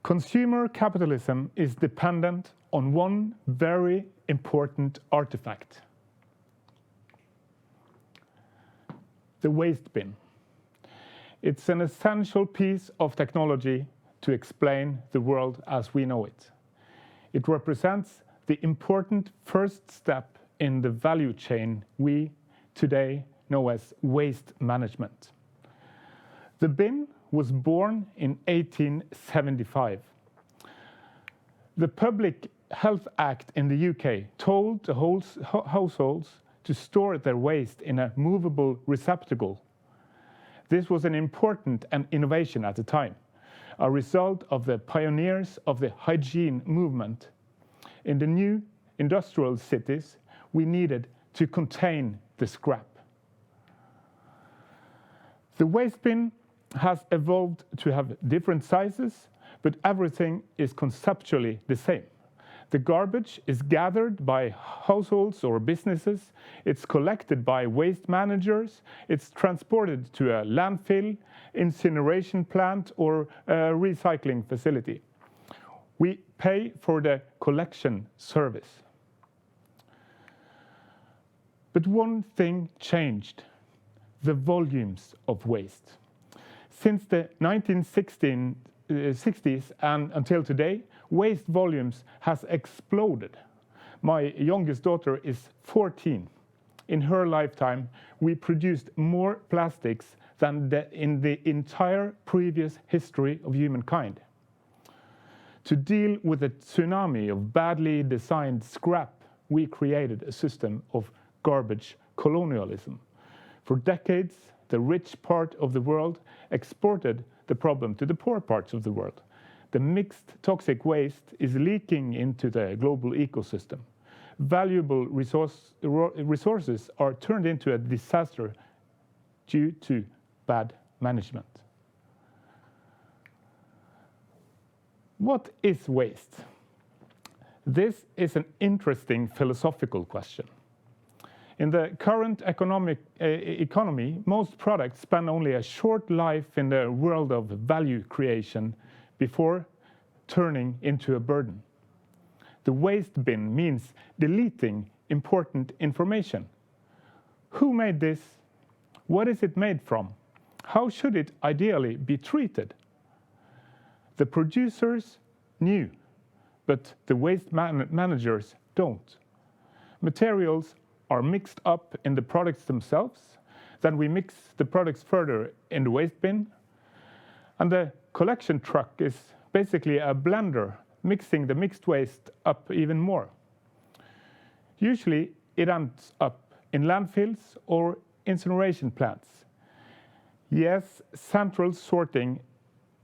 Consumer capitalism is dependent on one very important artifact: the waste bin. It's an essential piece of technology to explain the world as we know it. It represents the important first step in the value chain we today know as waste management. The bin was born in 1875. The Public Health Act in the UK told the households to store their waste in a movable receptacle. This was an important innovation at the time, a result of the pioneers of the hygiene movement. In the new industrial cities, we needed to contain the scrap. The waste bin has evolved to have different sizes, but everything is conceptually the same. The garbage is gathered by households or businesses, it's collected by waste managers, it's transported to a landfill, incineration plant, or a recycling facility. We pay for the collection service. But one thing changed: the volumes of waste. Since the 1960s and until today, waste volumes has exploded. My youngest daughter is 14. In her lifetime, we produced more plastics than in the entire previous history of humankind. To deal with the tsunami of badly designed scrap, we created a system of garbage colonialism. For decades, the rich part of the world exported the problem to the poor parts of the world. The mixed toxic waste is leaking into the global ecosystem. Valuable resources are turned into a disaster due to bad management. What is waste? This is an interesting philosophical question. In the current economy, most products spend only a short life in the world of value creation before turning into a burden. The waste bin means deleting important information. Who made this? What is it made from? How should it ideally be treated? The producers knew, but the waste managers don't. Materials are mixed up in the products themselves. Then we mix the products further in the waste bin. And the collection truck is basically a blender mixing the mixed waste up even more. Usually it ends up in landfills or incineration plants. Yes, central sorting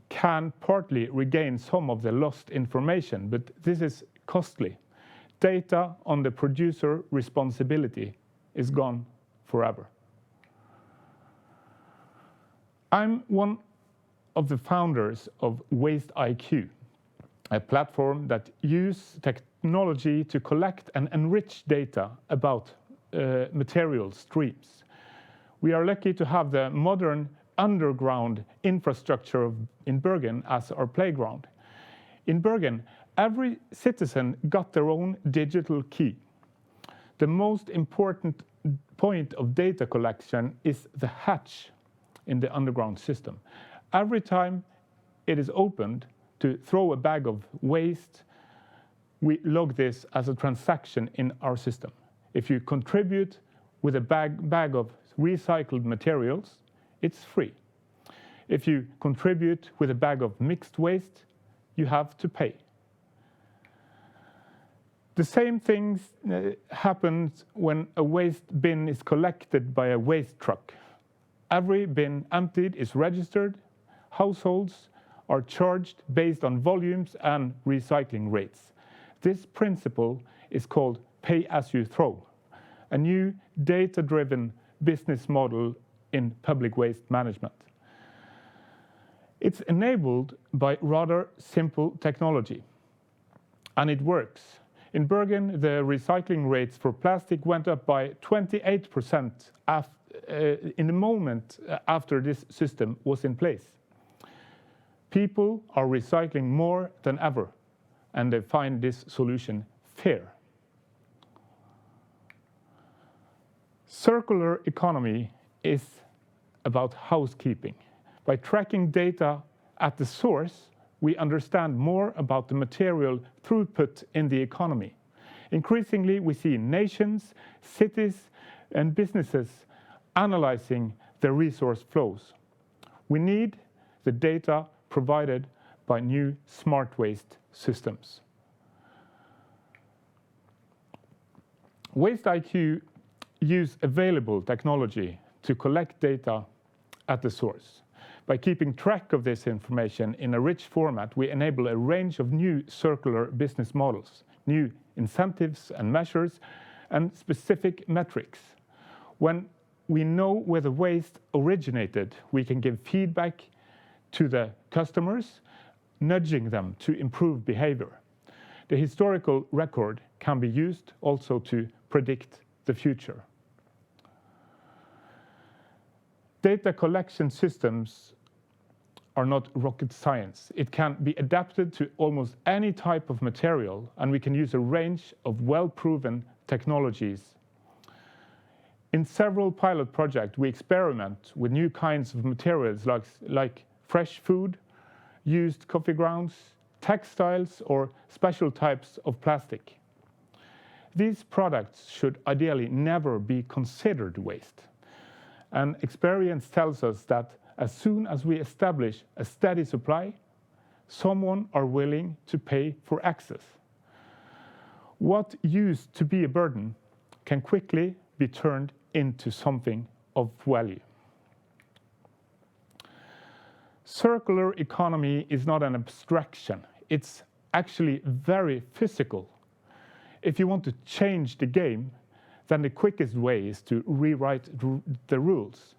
can partly regain some of the lost information, but this is costly. Data on the producer responsibility is gone forever. I'm one of the founders of WasteIQ, a platform that uses technology to collect and enrich data about material streams. We are lucky to have the modern underground infrastructure in Bergen as our playground. In Bergen, every citizen got their own digital key. The most important point of data collection is the hatch in the underground system. Every time it is opened to throw a bag of waste, we log this as a transaction in our system. If you contribute with a bag of recycled materials, it's free. If you contribute with a bag of mixed waste, you have to pay. The same thing happens when a waste bin is collected by a waste truck. Every bin emptied is registered. Households are charged based on volumes and recycling rates. This principle is called pay-as-you-throw, a new data-driven business model in public waste management. It's enabled by rather simple technology, and it works. In Bergen, the recycling rates for plastic went up by 28% in the moment after this system was in place. People are recycling more than ever, and they find this solution fair. Circular economy is about housekeeping. By tracking data at the source, we understand more about the material throughput in the economy. Increasingly, we see nations, cities, and businesses analyzing their resource flows. We need the data provided by new smart waste systems. WasteIQ use available technology to collect data at the source. By keeping track of this information in a rich format, we enable a range of new circular business models, new incentives and measures, and specific metrics. When we know where the waste originated, we can give feedback to the customers, nudging them to improve behavior. The historical record can be used also to predict the future. Data collection systems are not rocket science. It can be adapted to almost any type of material, and we can use a range of well-proven technologies. In several pilot projects, we experiment with new kinds of materials like fresh food, used coffee grounds, textiles, or special types of plastic. These products should ideally never be considered waste. And experience tells us that as soon as we establish a steady supply, someone are willing to pay for access. What used to be a burden can quickly be turned into something of value. Circular economy is not an abstraction. It's actually very physical. If you want to change the game, then the quickest way is to rewrite the rules.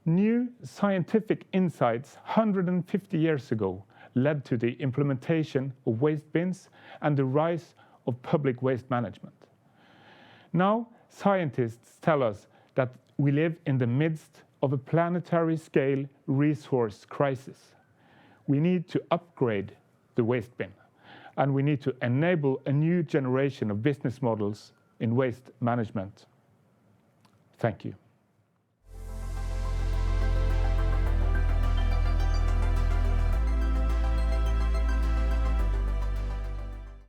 New scientific insights 150 years ago led to the implementation of waste bins and the rise of public waste management. Now, scientists tell us that we live in the midst of a planetary scale resource crisis. We need to upgrade the waste bin, and we need to enable a new generation of business models in waste management. Thank you.